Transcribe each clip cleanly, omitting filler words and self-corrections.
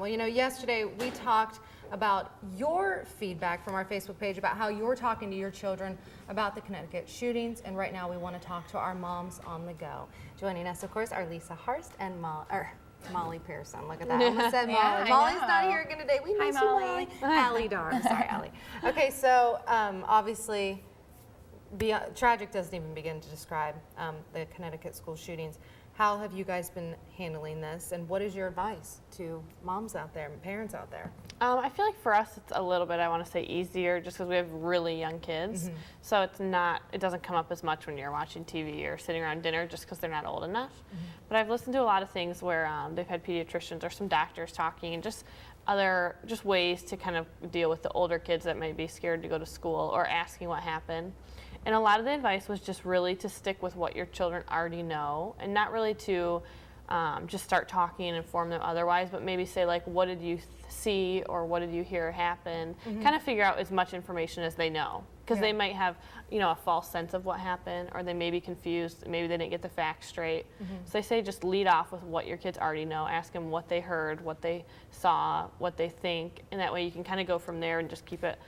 Well, you know, yesterday we talked about your feedback from our Facebook page about how you're talking to your children about the Connecticut shootings, and right now we want to talk to our moms on the go. Joining us, of course, are Lisa Harst and Molly Pearson. Look at that. I almost said Molly. Yeah, Molly's not here again today. We miss you, Molly. Allie Dar. Sorry, Allie. Okay, so obviously, tragic doesn't even begin to describe the Connecticut school shootings. How have you guys been handling this, and what is your advice to moms out there and parents out there? I feel like for us it's a little bit, I want to say, easier just because we have really young kids. Mm-hmm. So it doesn't come up as much when you're watching TV or sitting around dinner just because they're not old enough. Mm-hmm. But I've listened to a lot of things where they've had pediatricians or some doctors talking, and just ways to kind of deal with the older kids that may be scared to go to school or asking what happened. And a lot of the advice was just really to stick with what your children already know, and not really to just start talking and inform them otherwise, but maybe say, like, what did you see or what did you hear happen? Mm-hmm. Kind of figure out as much information as they know, because they might have, a false sense of what happened, or they may be confused, maybe they didn't get the facts straight. Mm-hmm. So they say just lead off with what your kids already know, ask them what they heard, what they saw, what they think, and that way you can kind of go from there and just keep it,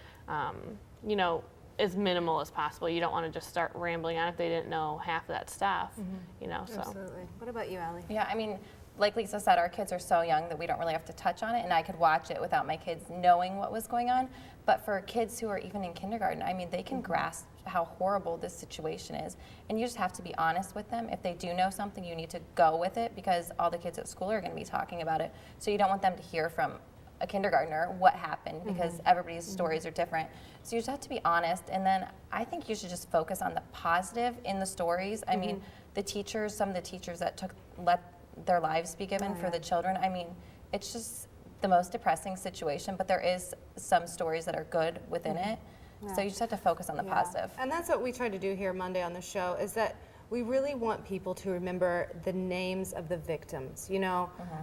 as minimal as possible. You don't want to just start rambling on if they didn't know half of that stuff, so. Absolutely. What about you, Allie? Yeah, I mean, like Lisa said, our kids are so young that we don't really have to touch on it, and I could watch it without my kids knowing what was going on. But for kids who are even in kindergarten, I mean, they can grasp how horrible this situation is, and you just have to be honest with them. If they do know something, you need to go with it, because all the kids at school are going to be talking about it. So you don't want them to hear from a kindergartner what happened, because everybody's stories are different. So you just have to be honest, and then I think you should just focus on the positive in the stories. I mean, some of the teachers that let their lives be given for the children, I mean, it's just the most depressing situation, but there is some stories that are good within it. So you just have to focus on the positive. And that's what we try to do here Monday on the show, is that we really want people to remember the names of the victims.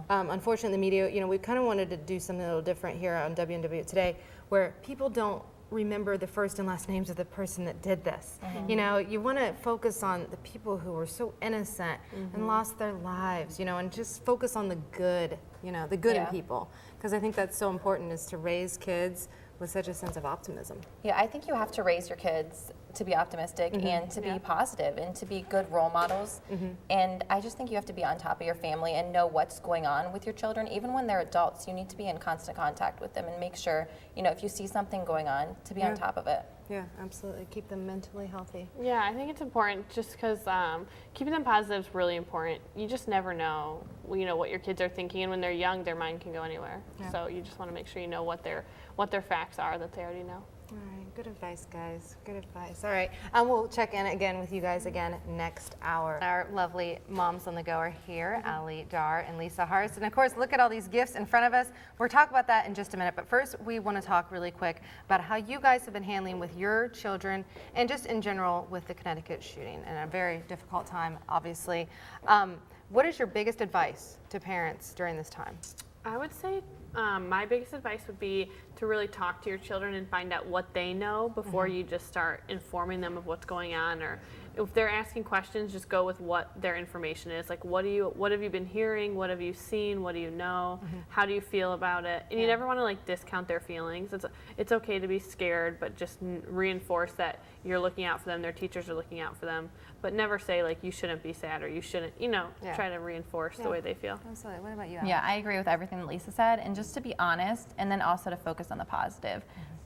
Unfortunately, the media, we kind of wanted to do something a little different here on WNWO Today, where people don't remember the first and last names of the person that did this. You want to focus on the people who were so innocent and lost their lives, and just focus on the good, the good in people. Because I think that's so important, is to raise kids with such a sense of optimism. Yeah, I think you have to raise your kids to be optimistic and to be positive and to be good role models. And I just think you have to be on top of your family and know what's going on with your children. Even when they're adults, you need to be in constant contact with them and make sure, if you see something going on, to be on top of it. Yeah, absolutely. Keep them mentally healthy. Yeah, I think it's important, just because keeping them positive is really important. You just never know, what your kids are thinking, and when they're young, their mind can go anywhere. Yeah. So you just want to make sure you know what their facts are that they already know. All right, good advice, guys. Good advice. All right, we'll check in again with you guys again next hour. Our lovely moms on the go are here, Allie Dar and Lisa Harst. And of course, look at all these gifts in front of us. We'll talk about that in just a minute. But first, we want to talk really quick about how you guys have been handling with your children and just in general with the Connecticut shooting, and a very difficult time, obviously. What is your biggest advice to parents during this time? I would say my biggest advice would be to really talk to your children and find out what they know before you just start informing them of what's going on. Or if they're asking questions, just go with what their information is. Like, what have you been hearing? What have you seen? What do you know? How do you feel about it? And you never want to discount their feelings. It's okay to be scared, but just reinforce that you're looking out for them. Their teachers are looking out for them. But never say, you shouldn't be sad, or you shouldn't, try to reinforce the way they feel. Absolutely. What about you, Allie? Yeah, I agree with everything that Lisa said, and just to be honest, and then also to focus on the positive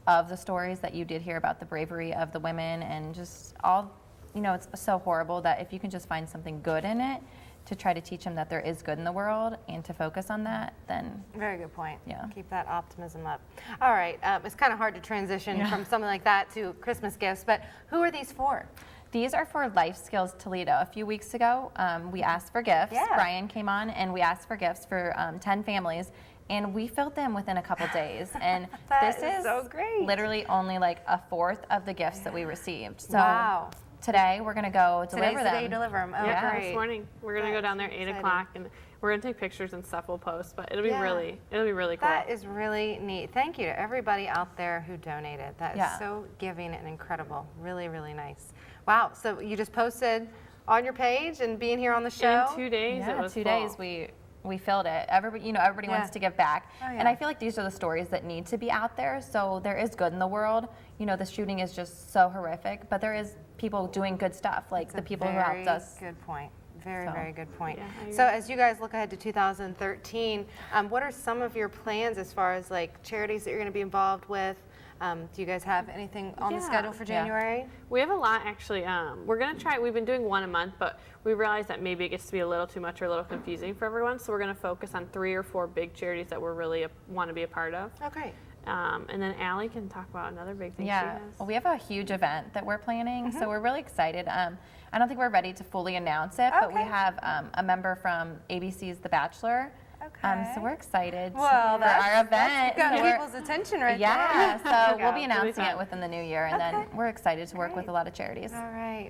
of the stories that you did hear about the bravery of the women, and just all, it's so horrible that if you can just find something good in it, to try to teach them that there is good in the world and to focus on that, then... Very good point. Yeah. Keep that optimism up. All right, it's kind of hard to transition from something like that to Christmas gifts, but who are these for? These are for Life Skills Toledo. A few weeks ago, we asked for gifts. Yeah. Brian came on and we asked for gifts for 10 families, and we filled them within a couple days. And this is so great. Literally only a fourth of the gifts that we received. So wow. Today we're going to go deliver them. Today's the day you deliver them. Oh, yeah, great. this morning. We're going to go down there 8 o'clock, and we're going to take pictures and stuff we'll post, but it'll be really cool. That is really neat. Thank you to everybody out there who donated. That is so giving and incredible. Really, really nice. Wow, so you just posted on your page and being here on the show? In 2 days, it was 2 full. days we filled it. Everybody Yeah. wants to give back. Oh, And yeah. I feel like these are the stories that need to be out there. So there is good in the world. The shooting is just so horrific, but there is people doing good stuff, like the people who helped us. Good point. Very, So. very good point. Yeah, I agree. So as you guys look ahead to 2013, what are some of your plans as far as like charities that you're going to be involved with? Do you guys have anything on the Yeah. schedule for Yeah. January? We have a lot actually. We're gonna try. We've been doing one a month, but we realized that maybe it gets to be a little too much or a little confusing for everyone. So we're gonna focus on 3 or 4 big charities that we're really want to be a part of. Okay. And then Allie can talk about another big thing she Yeah, has. well, we have a huge event that we're planning, Mm-hmm. so we're really excited. I don't think we're ready to fully announce it, but we Okay. have a member from ABC's The Bachelor. Okay. So we're excited Well, for our event. That's got So we're- people's attention right yeah, there. so we'll be It'll be announcing fun. it within the new year, and then Okay. we're excited to work with Great. a lot of charities. All right.